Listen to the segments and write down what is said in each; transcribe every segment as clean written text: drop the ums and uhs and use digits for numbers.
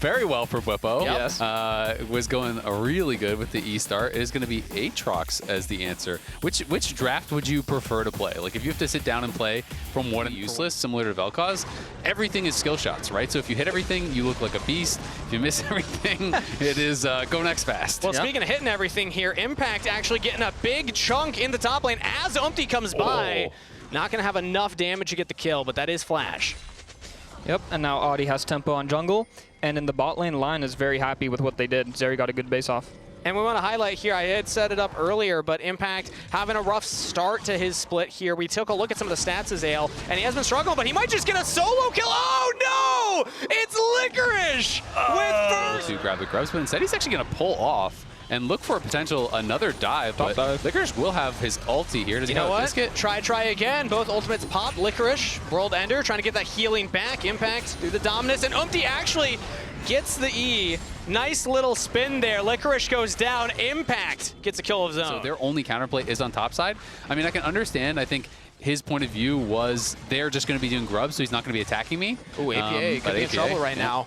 very well for Bwipo. Yes. Was going really good with the E start. It is going to be Aatrox as the answer. Which draft would you prefer to play? Like if you have to sit down and play from one useless, similar to Vel'Koz, everything is skill shots, right? So if you hit everything, you look like a beast. If you miss everything, it is go next fast. Well, speaking of hitting everything here, Impact actually getting a big chunk in the top lane as Umpty comes by. Not going to have enough damage to get the kill, but that is Flash. Yep, and now Audi has tempo on jungle, and in the bot lane, LYON is very happy with what they did. Zeri got a good base off. And we want to highlight here, I had set it up earlier, but Impact having a rough start to his split here. We took a look at some of the stats as Ale, and he has been struggling, but he might just get a solo kill. Oh no! It's Licorice with first. To grab the grubs, but instead he's actually going to pull off and look for a potential another dive. But Licorice will have his ulti here. Does he know what? Biscuit? Try again. Both ultimates pop. Licorice, World Ender, trying to get that healing back. Impact through the Dominus, and Umpty actually gets the E. Nice little spin there. Licorice goes down. Impact gets a kill of his own. So their only counterplay is on top side. I mean, I can understand. I think his point of view was they're just going to be doing grubs, so he's not going to be attacking me. Ooh, APA could be in trouble right yeah. now.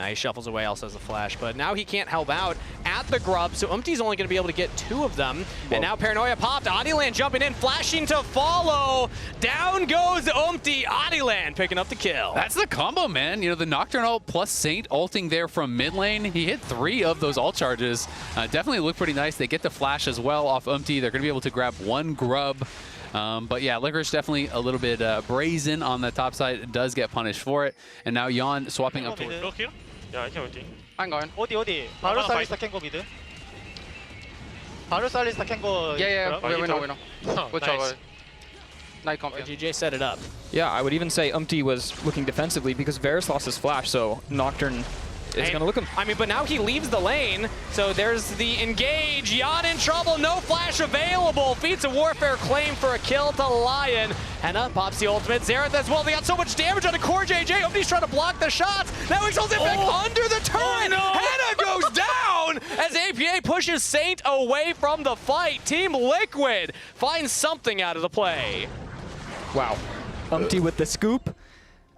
He shuffles away, also has a flash, but now he can't help out at the grub, so Umpty's only going to be able to get 2 of them. Whoa. And now Paranoia popped. Adiland jumping in, flashing to follow. Down goes Umpty. Adiland picking up the kill. That's the combo, man. You know, the Nocturne ult plus Saint ulting there from mid lane. He hit 3 of those ult charges. Definitely look pretty nice. They get the flash as well off Umpty. They're going to be able to grab 1 grub. But yeah, Licorice definitely a little bit brazen on the top side. It does get punished for it. And now Yon swapping up towards... Yeah, I can ulti. I'm going. 어디? 바로 살리스타 캔거 미드. 바로 살리스타 캔거. Yeah, we know. Good job. Nice confidence. GJ set it up. Yeah, I would even say Umpty was looking defensively because Varus lost his flash, so Nocturne is going to look him. I mean, but now he leaves the lane, so there's the engage. Yon in trouble, no flash available. Feats of Warfare claim for a kill to LYON. Henna pops the ultimate. Xerath as well. They got so much damage on the core JJ. Umpty's trying to block the shots. Now he holds it back under the turret. No. Henna goes down as APA pushes Saint away from the fight. Team Liquid finds something out of the play. Wow. Umpty with the scoop.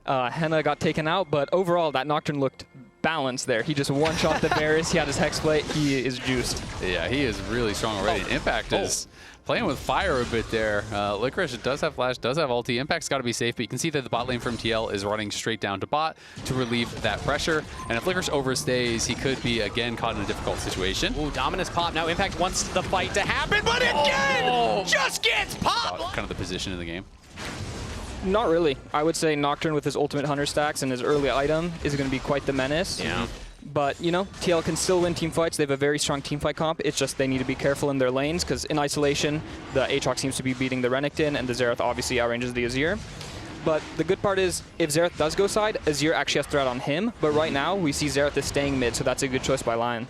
Henna got taken out, but overall that Nocturne looked balanced there. He just one-shot the Varus. He had his Hex plate. He is juiced. Yeah, he is really strong already. Impact is playing with fire a bit there. Licorice does have flash, does have ulti. Impact's got to be safe, but you can see that the bot lane from TL is running straight down to bot to relieve that pressure. And if Licorice overstays, he could be, again, caught in a difficult situation. Ooh, Dominus pop. Now Impact wants the fight to happen, but again, just gets popped. Kind of the position in the game. Not really. I would say Nocturne with his ultimate Hunter stacks and his early item is going to be quite the menace. Yeah. But, you know, TL can still win team fights. They have a very strong team fight comp. It's just they need to be careful in their lanes because in isolation, the Aatrox seems to be beating the Renekton and the Xerath obviously outranges the Azir. But the good part is if Xerath does go side, Azir actually has threat on him. But right now, we see Xerath is staying mid, so that's a good choice by LYON.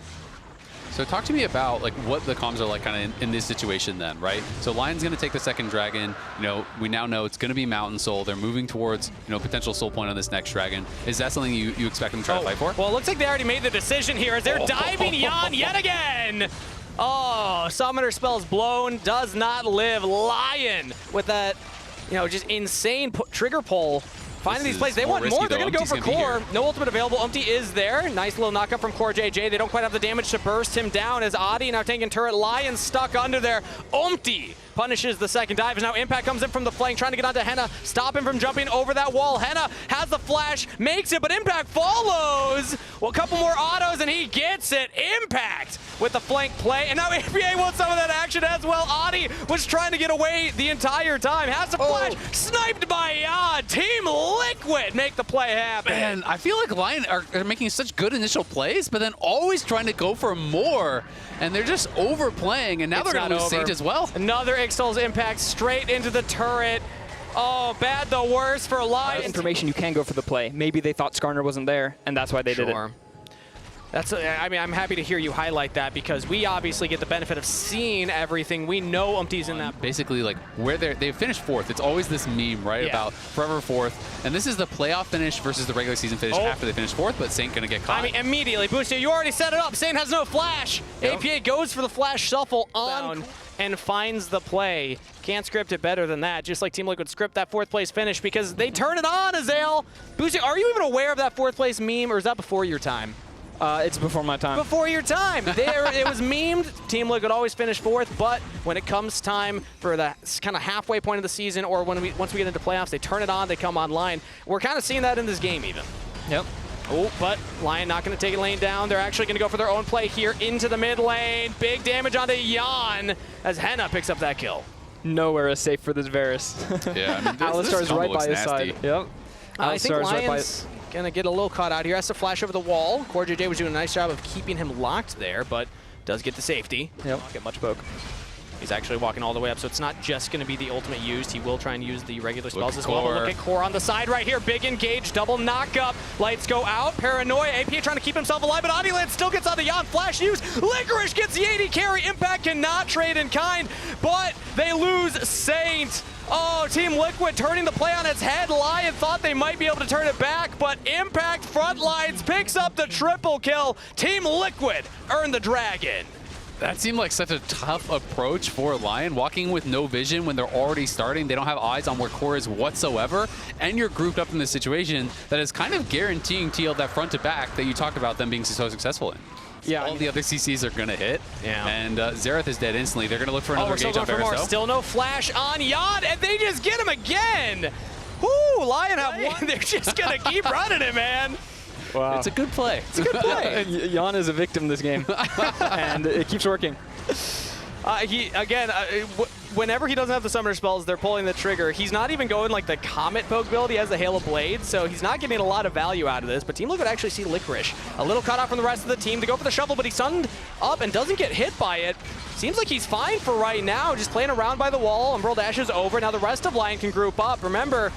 So talk to me about like what the comms are like kind of in this situation then, right? So LYON's going to take the second dragon. You know, we now know it's going to be Mountain Soul. They're moving towards, you know, potential soul point on this next dragon. Is that something you expect them to try to fight for? Well, it looks like they already made the decision here as they're diving Yon yet again. Oh, Summoner spell's blown, does not live. LYON with that, you know, just insane trigger pull. Finding these plays. They want more. They're going to go for core. No ultimate available. Umpty is there. Nice little knockup from core JJ. They don't quite have the damage to burst him down as Adi now taking turret. LYON stuck under there. Umpty punishes the second dive. Now Impact comes in from the flank, trying to get onto Henna. Stop him from jumping over that wall. Henna has the flash, makes it, but Impact follows. Well, a couple more autos, and he gets it. Impact with the flank play. And now APA wants some of that action as well. Adi was trying to get away the entire time. Has the flash, sniped by Yad. Team Liquid make the play happen. Man, I feel like LYON are making such good initial plays, but then always trying to go for more. And they're just overplaying, and now they're going to lose Sage as well. Another Ixtal's Impact straight into the turret. Oh, bad the worst for LYON. Information you can go for the play. Maybe they thought Skarner wasn't there, and that's why they did it. That's, I mean, I'm happy to hear you highlight that because we obviously get the benefit of seeing everything. We know Umpty's in that. Basically, like, where they finished 4th, it's always this meme, right, about forever 4th. And this is the playoff finish versus the regular season finish after they finish 4th, but Saint going to get caught. I mean, immediately, Boosty, you already set it up. Saint has no flash. Yep. APA goes for the flash shuffle on and finds the play. Can't script it better than that, just like Team Liquid script that 4th place finish because they turn it on, Azale. Boosty, are you even aware of that 4th place meme, or is that before your time? It's before my time. Before your time. It was memed. Team Liquid always finish 4th, but when it comes time for the kind of halfway point of the season, or once we get into playoffs, they turn it on, they come online. We're kind of seeing that in this game even. Yep. Oh, but LYON not going to take a lane down. They're actually going to go for their own play here into the mid lane. Big damage onto LYON as Henna picks up that kill. Nowhere is safe for this Varus. Yeah, I mean, Alistar's right by his side. Yep. I think Alistar's LYON's going to get a little caught out here. Has to flash over the wall. KazaLoLLCShighlights was doing a nice job of keeping him locked there, but does get the safety. Yep. Get much poke. He's actually walking all the way up, so it's not just going to be the ultimate used. He will try and use the regular spells as well. But look at Core on the side right here. Big engage, double knock up. Lights go out. Paranoia. APA trying to keep himself alive, but Adiland still gets on the LYON. Flash use. Licorice gets the AD carry. Impact cannot trade in kind, but they lose Saint. Oh, Team Liquid turning the play on its head. LYON thought they might be able to turn it back, but Impact Frontlines picks up the triple kill. Team Liquid earn the dragon. That seemed like such a tough approach for LYON, walking with no vision when they're already starting. They don't have eyes on where Core is whatsoever, and you're grouped up in this situation that is kind of guaranteeing TL that front to back that you talked about them being so successful in. Yeah, all the other CCs are going to hit, and Xerath is dead instantly. They're going to look for another engage on Varus. Still no flash on LYON, and they just get him again. Whoo, LYON have one. They're just going to keep running it, man. Wow. It's a good play. It's a good play. LYON is a victim this game, and it keeps working. Whenever he doesn't have the summoner spells, they're pulling the trigger. He's not even going like the Comet poke build. He has the Hail of Blade, so he's not getting a lot of value out of this. But Team Liquid actually see Licorice. A little cut off from the rest of the team to go for the shovel, but he's sunned up and doesn't get hit by it. Seems like he's fine for right now, just playing around by the wall. Umbral Dash is over. Now the rest of LYON can group up. Remember,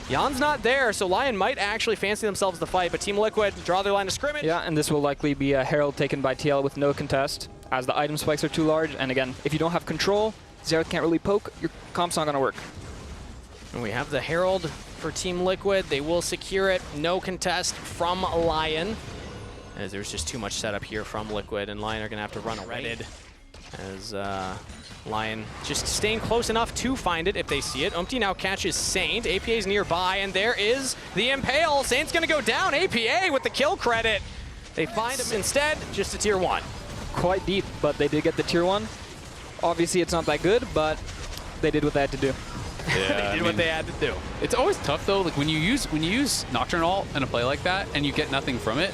LYON's not there, so LYON might actually fancy themselves the fight, but Team Liquid draw their line of scrimmage. Yeah, and this will likely be a Herald taken by TL with no contest, as the item spikes are too large. And again, if you don't have control, Xerath can't really poke, your comp's not going to work. And we have the Herald for Team Liquid. They will secure it. No contest from LYON, as there's just too much setup here from Liquid, and LYON are going to have to run away. As LYON just staying close enough to find it if they see it. Now catches Saint. APA's nearby, and there is the Impale. Saint's going to go down. APA with the kill credit. They find him instead, just a tier 1. Quite deep, but they did get the tier 1. Obviously, it's not that good, but they did what they had to do. Yeah, they did what they had to do. It's always tough though. Like when you use Nocturne ult in a play like that, and you get nothing from it.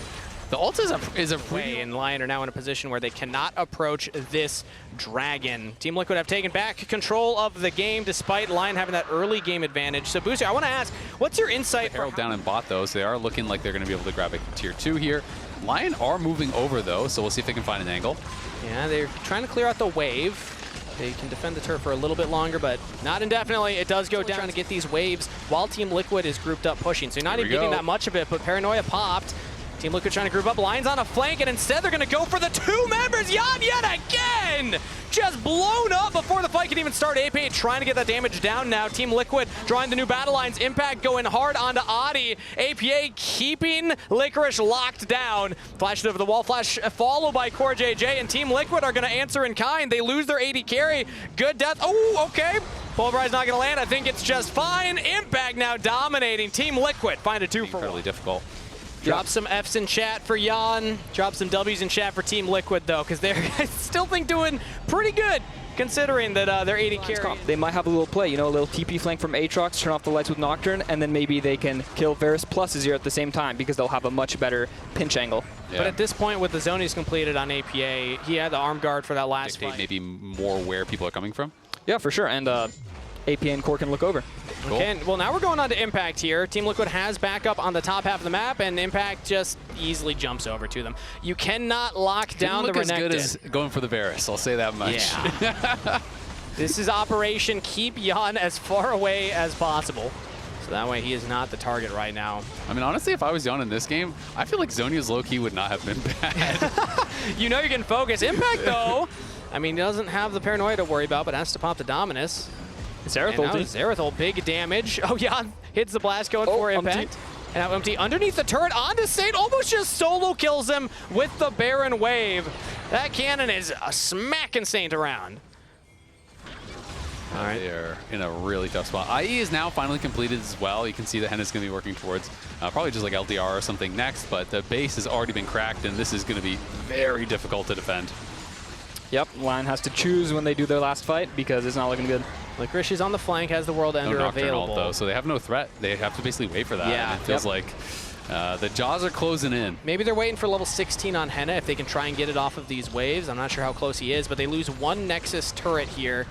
The ult is a way, and LYON are now in a position where they cannot approach this dragon. Team Liquid have taken back control of the game despite LYON having that early game advantage. So Booster, I want to ask, what's your insight? Herald down in bot though, so they are looking like they're going to be able to grab a tier 2 here. LYON are moving over though, so we'll see if they can find an angle. Yeah, they're trying to clear out the wave. They can defend the turf for a little bit longer, but not indefinitely. It does go down. Trying to get these waves while Team Liquid is grouped up pushing. So you're not even getting that much of it, but Paranoia popped. Team Liquid trying to group up. LYON's on a flank, and instead they're going to go for the 2 members. LYON yet again! Just blown up before the fight can even start. APA trying to get that damage down now. Team Liquid drawing the new battle lines. Impact going hard onto Adi. APA keeping Licorice locked down. Flashed over the wall. Flash followed by KazaLoLLCShighlights, and Team Liquid are going to answer in kind. They lose their AD carry. Good death. Oh, okay. Pulverize not going to land. I think it's just fine. Impact now dominating. Team Liquid find a 2 for 1. Incredibly difficult. Drop some Fs in chat for LYON. Drop some Ws in chat for Team Liquid, though, because they're still doing pretty good, considering that they're 80 carry. They might have a little play, you know, a little TP flank from Aatrox, turn off the lights with Nocturne, and then maybe they can kill Varus plus Azir at the same time, because they'll have a much better pinch angle. Yeah. But at this point, with the zonies completed on APA, he had the arm guard for that last fight. Maybe more where people are coming from. Yeah, for sure, and APA and Core can look over. Cool. Okay, well now we're going on to Impact here. Team Liquid has backup on the top half of the map, and Impact just easily jumps over to them. You cannot lock down the Renekton. Didn't look as good as going for the Varus, I'll say that much. Yeah. This is Operation Keep LYON as far away as possible. So that way he is not the target right now. I mean, honestly, if I was LYON in this game, I feel like Zonia's low-key would not have been bad. You know you can focus. Impact, though, I mean, he doesn't have the Paranoia to worry about, but has to pop the Dominus. Xerath ulti. Xerath ult, big damage. Oh, yeah, hits the blast going for Impact. And now Empty underneath the turret onto Saint, almost just solo kills him with the Baron Wave. That cannon is smacking Saint around. All right. They're in a really tough spot. IE is now finally completed as well. You can see that Henna's going to be working towards probably just like LDR or something next, but the base has already been cracked, and this is going to be very difficult to defend. Yep, LYON has to choose when they do their last fight because it's not looking good. Licorice is on the flank, has the World Ender No Nocturne available. ult, though, so they have no threat. They have to basically wait for that. Yeah. And it feels like the jaws are closing in. Maybe they're waiting for level 16 on Henna if they can try and get it off of these waves. I'm not sure how close he is, but they lose one Nexus turret here.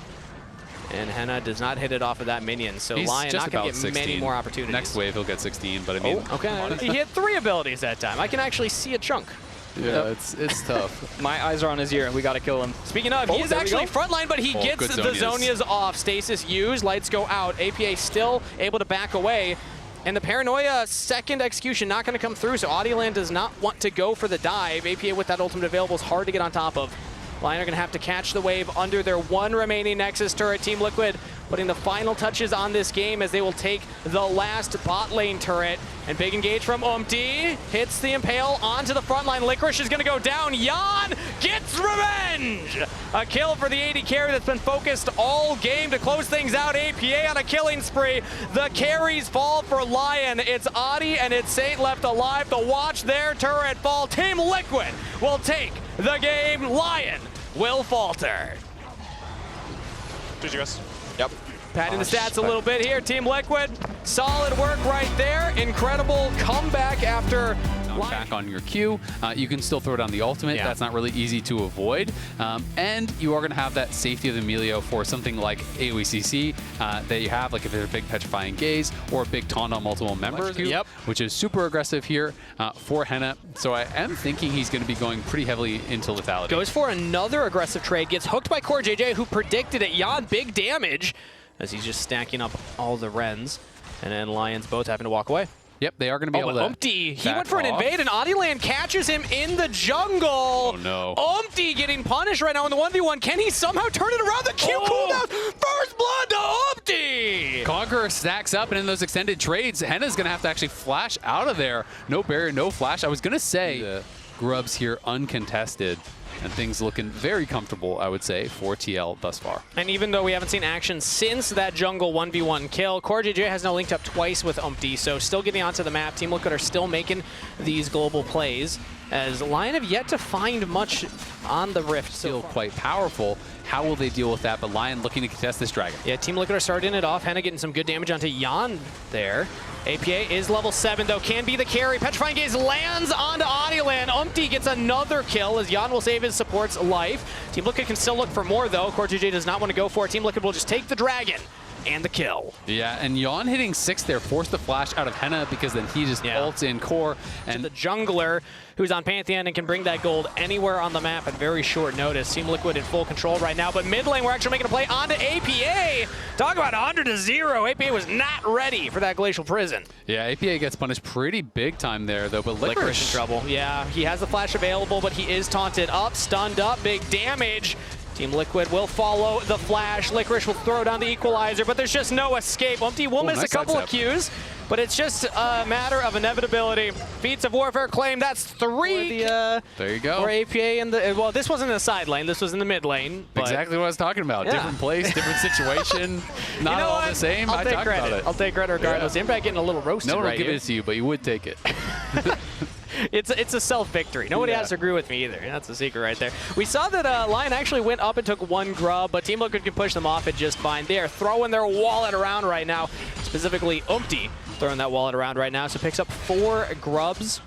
And Henna does not hit it off of that minion, so He's LYON just not going to about get 16. many more opportunities. Next wave, he'll get 16, but I mean... Oh, okay. He hit 3 abilities that time. I can actually see a chunk. Yeah, it's tough. My eyes are on his ear. We got to kill him. Speaking of, he is actually frontline, but he gets good the Zonias. Zonias off. Stasis used, lights go out. APA still able to back away. And the Paranoia second execution not going to come through, so Audioland does not want to go for the dive. APA with that ultimate available is hard to get on top of. LYON are going to have to catch the wave under their one remaining Nexus turret. Team Liquid putting the final touches on this game as they will take the last bot lane turret. And big engage from Umpty. Hits the Impale onto the front line. Licorice is going to go down. LYON gets revenge! A kill for the AD carry that's been focused all game to close things out. APA on a killing spree. The carries fall for LYON. It's Audi and it's Saint left alive to watch their turret fall. Team Liquid will take the game. LYON will falter. GG guys. Yep. Padding the stats a little bit here. Team Liquid, solid work right there. Incredible comeback after back on your Q. You can still throw it on the ultimate. Yeah. That's not really easy to avoid. And you are going to have that safety of the Emilio for something like AOE that you have, like if there's a big Petrifying Gaze or a big taunt on multiple members, Yep. which is super aggressive here for Henna. So I am thinking he's going to be going pretty heavily into lethality. goes for another aggressive trade, gets hooked by Core JJ, who predicted it. LYON, big damage, as he's just stacking up all the Rens. And then LYON's both having to walk away. Yep, they are going to be able to. Umpty, he went back for an off. invade, and Audioland catches him in the jungle. Oh, no. Umpty getting punished right now in the 1v1. Can he somehow turn it around? The Q cooldown. First blood to Umpty. Conqueror stacks up, and in those extended trades, Henna's going to have to actually flash out of there. No barrier, no flash. I was going to say the grubs here uncontested, and things looking very comfortable, I would say, for TL thus far. And even though we haven't seen action since that jungle 1v1 kill, Core JJ has now linked up twice with Umpty, so still getting onto the map. Team Liquid are still making these global plays, as LYON have yet to find much on the Rift. Still quite powerful. How will they deal with that? But LYON looking to contest this dragon. Yeah, Team Liquid are starting it off. Henna getting some good damage onto LYON there. APA is level 7, though. Can be the carry. Petrifying Gaze lands onto Audioland. Umpty gets another kill as LYON will save his support's life. Team Liquid can still look for more, though. Core JJ does not want to go for it. Team Liquid will just take the dragon and the kill. Yeah, and LYON hitting 6 there forced the flash out of Henna because then he just ults in core. And The jungler who's on Pantheon and can bring that gold anywhere on the map at very short notice. Team Liquid in full control right now, but mid lane we're actually making a play onto APA. Talk about 100-0. APA was not ready for that Glacial Prison. yeah, APA gets punished pretty big time there, though. But Licorice in trouble. Yeah, he has the flash available, but he is taunted up, stunned up, big damage. Team Liquid will follow the flash. Licorice will throw down the equalizer, but there's just no escape. Umpty will miss nice a couple of sidestep. Qs, but it's just a matter of inevitability. Feats of Warfare claim that's 3. There you go. Or APA in the, well, this wasn't in the side lane, this was in the mid lane. But Exactly what I was talking about. Yeah. Different place, different situation. Not you know all what? the same. I'll I take talked credit. about it. I'll take credit regardless. Yeah. Impact getting a little roasted No one will right give here. it to you, but you would take it. It's a self-victory. Nobody has to agree with me either. That's the secret right there. We saw that LYON actually went up and took 1 grub, but Team Liquid can push them off it just fine. They are throwing their wallet around right now, specifically Umpty throwing that wallet around right now. So picks up 4 grubs,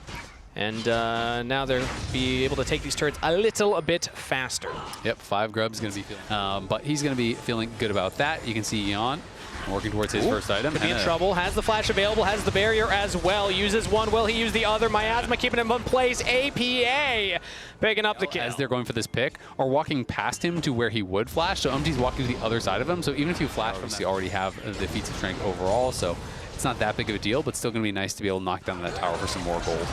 and now they'll be able to take these turrets a little bit faster. Yep, 5 grubs going to be feeling, but he's going to be feeling good about that. You can see LYON working towards his first item. Could be in trouble. Has the flash available, has the barrier as well. Uses one, will he use the other? Miasma keeping him in place. APA picking up the kill. As they're going for this pick, or walking past him to where he would flash. So Umpty's walking to the other side of him. So even if you flash from that, you already have the feats of strength overall. So it's not that big of a deal, but still going to be nice to be able to knock down that tower for some more gold.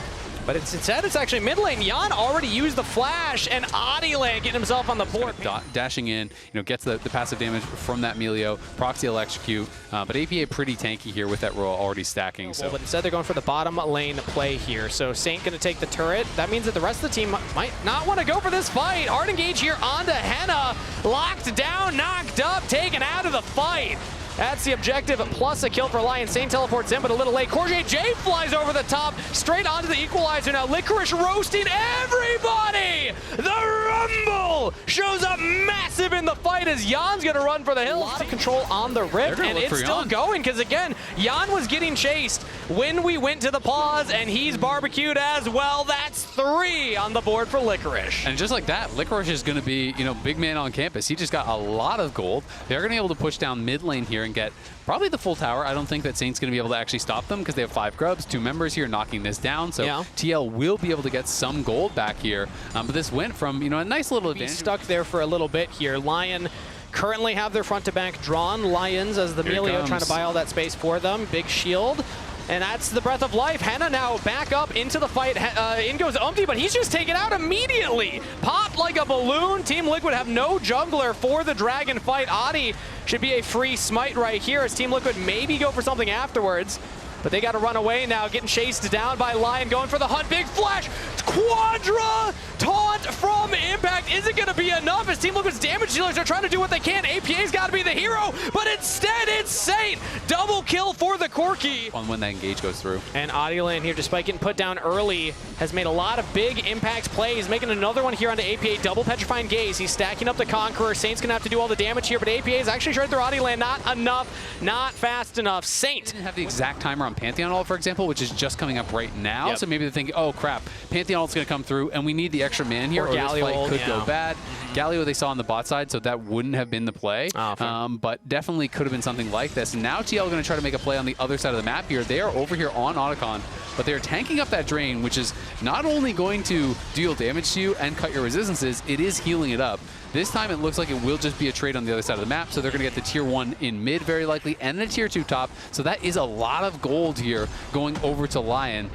But instead, it's actually mid lane. Yan already used the flash, and Adilan getting himself on the board. Dashing in, gets the passive damage from that Melio. Proxy will execute, but APA pretty tanky here with that roll already stacking. So, but instead they're going for the bottom lane play here. So Saint going to take the turret. That means that the rest of the team might not want to go for this fight. Hard engage here onto Henna. Locked down, knocked up, taken out of the fight. That's the objective, plus a kill for Lion. Saint teleports in, but a little late. Corjay J flies over the top, straight onto the equalizer now. Licorice roasting everybody! The Rumble shows up massive in the fight as Jan's gonna run for the hills. A lot of control on the Rift, and it's still going, because again, Jan was getting chased when we went to the pause, and he's barbecued as well. That's 3 on the board for Licorice. And just like that, Licorice is gonna be, big man on campus. He just got a lot of gold. They're gonna be able to push down mid lane here and get probably the full tower. I don't think that Saint's going to be able to actually stop them because they have 5 grubs, 2 members here knocking this down. So yeah. TL will be able to get some gold back here. But this went from, a nice little advantage. Stuck there for a little bit here. Lion currently have their front to back drawn. Lions as the Melio trying to buy all that space for them. Big shield. And that's the breath of life. Henna now back up into the fight. In goes Umpty, but he's just taken out immediately. Popped like a balloon. Team Liquid have no jungler for the dragon fight. Adi should be a free smite right here as Team Liquid maybe go for something afterwards. But they got to run away now, getting chased down by Lion, going for the hunt. Big flash, Quadra taunt from Impact. Isn't going to be enough as Team Liquid's damage dealers are trying to do what they can. APA's got to be the hero, but instead it's Saint. Double kill for the Corki. On when that engage goes through. And Adilan here, despite getting put down early, has made a lot of big impact plays, making another one here onto APA. Double Petrifying Gaze. He's stacking up the Conqueror. Saint's going to have to do all the damage here, but APA is actually trying through Adilan. Not enough, not fast enough. Saint didn't have the exact timer on Pantheon ult, for example, which is just coming up right now. Yep. So maybe they're thinking, oh crap, Pantheon ult's going to come through and we need the extra man here, or this fight could go bad. Galio they saw on the bot side, so that wouldn't have been the play. But definitely could have been something like this. And now TL are going to try to make a play on the other side of the map here. They are over here on Otacon, but they're tanking up that drain, which is not only going to deal damage to you and cut your resistances, it is healing it up. This time it looks like it will just be a trade on the other side of the map, so they're going to get the tier 1 in mid very likely, and the tier 2 top. So that is a lot of gold here going over to Lion.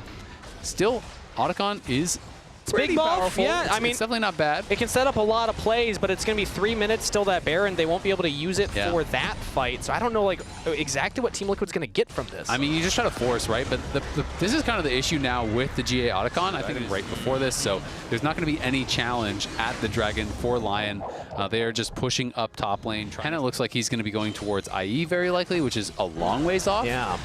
Still, Otacon is pretty powerful. Yeah, I mean, it's definitely not bad. It can set up a lot of plays, but it's going to be 3 minutes still that Baron. They won't be able to use it for that fight. So I don't know exactly what Team Liquid's going to get from this. I mean, you just try to force, right? But this is kind of the issue now with the GA Otacon. I think right before this, so there's not going to be any challenge at the Dragon for Lion. They are just pushing up top lane. And it looks like he's going to be going towards IE very likely, which is a long ways off. Yeah.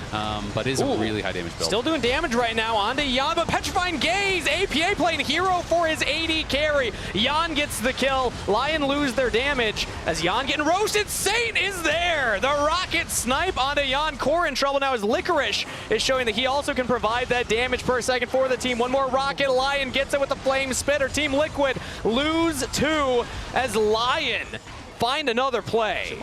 But is a really high damage build. Still doing damage right now onto Yan, but Petrifying Gaze. APA playing hero for his AD carry. Yan gets the kill. Lion lose their damage as Yan getting roasted. Saint is there. The rocket snipe onto Yan. Core in trouble now as Licorice is showing that he also can provide that damage per second for the team. One more rocket. Lion gets it with the flame spitter. Team Liquid lose 2 as Lion find another play.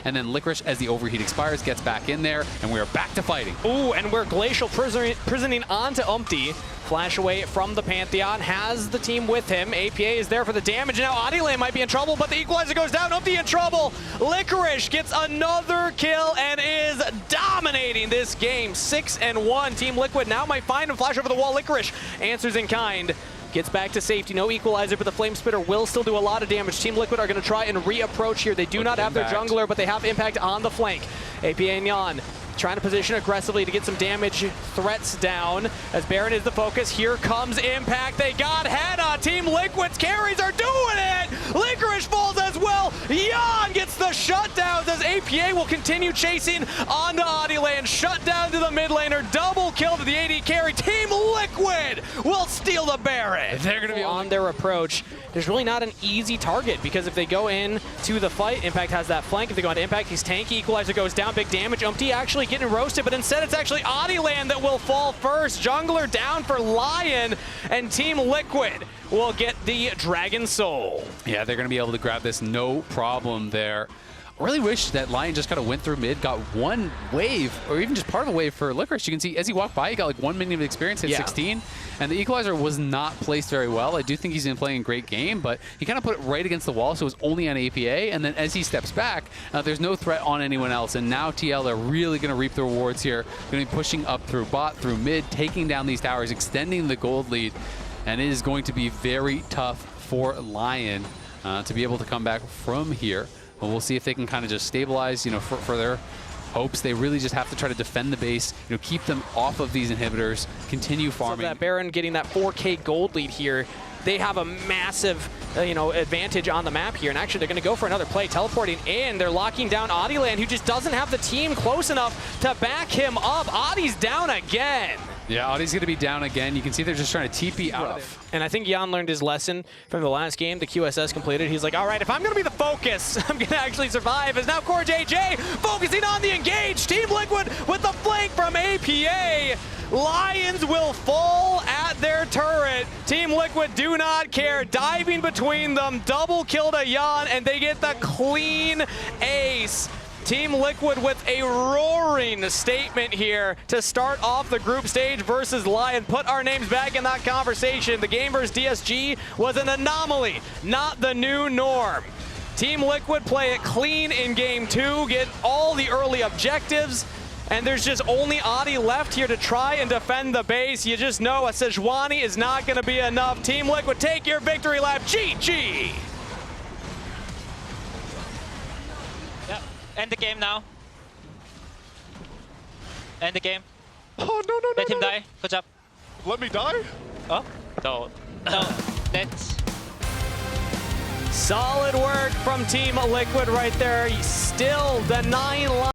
And then Licorice, as the overheat expires, gets back in there, and we are back to fighting. Ooh, and we're Glacial prisoning onto Umpty. Flash away from the Pantheon, has the team with him. APA is there for the damage. Now Adilan might be in trouble, but the equalizer goes down. Umpty in trouble. Licorice gets another kill and is dominating this game. 6-1. Team Liquid now might find him. Flash over the wall. Licorice answers in kind. Gets back to safety. No equalizer, but the Flame Spitter will still do a lot of damage. Team Liquid are going to try and reapproach here. They do not have their jungler, but they have impact on the flank. APA and Yan trying to position aggressively to get some damage threats down as Baron is the focus. Here comes Impact. They got Henna. Team Liquid's carries are doing it. Licorice falls as well. Yan gets the shutdowns as APA will continue chasing onto Adilan. Shut down to the mid laner. Double kill to the AD carry. Team Liquid will steal the Baron. They're going to be on their approach. There's really not an easy target because if they go in to the fight, Impact has that flank. If they go into Impact, he's tanky. Equalizer goes down. Big damage. Umpty actually getting roasted, but instead it's actually Adilan that will fall first. Jungler down for Lion, and Team Liquid will get the Dragon Soul. Yeah, they're going to be able to grab this no problem there. Really wish that LYON just kind of went through mid, got one wave, or even just part of a wave for Licorice. You can see as he walked by, he got like 1 minute of experience, hit 16, and the equalizer was not placed very well. I do think he's been playing a great game, but he kind of put it right against the wall, so it was only on APA, and then as he steps back, there's no threat on anyone else, and now TL are really going to reap the rewards here. Going to be pushing up through bot, through mid, taking down these towers, extending the gold lead, and it is going to be very tough for LYON to be able to come back from here. But we'll see if they can kind of just stabilize, for their hopes. They really just have to try to defend the base, keep them off of these inhibitors, continue farming. So that Baron getting that 4K gold lead here, they have a massive, advantage on the map here. And actually, they're going to go for another play, teleporting in. They're locking down Adiland, who just doesn't have the team close enough to back him up. Adi's down again. Yeah, Adi's going to be down again. You can see they're just trying to TP out of there. And I think Jan learned his lesson from the last game. The QSS completed. He's like, all right, if I'm going to be the focus, I'm going to actually survive. As now Core JJ focusing on the engage. Team Liquid with the flank from APA. Lions will fall at their turret. Team Liquid do not care. Diving between them. Double kill to Jan, and they get the clean ace. Team Liquid with a roaring statement here to start off the group stage versus LYON. Put our names back in that conversation. The game versus DSG was an anomaly, not the new norm. Team Liquid play it clean in game 2, get all the early objectives, and there's just only Adi left here to try and defend the base. You just know a Sejuani is not going to be enough. Team Liquid, take your victory lap. GG! End the game now. End the game. Oh, no. Let him die. Good job. Let me die? Oh? No. That's... Solid work from Team Liquid right there. Still the 9 line.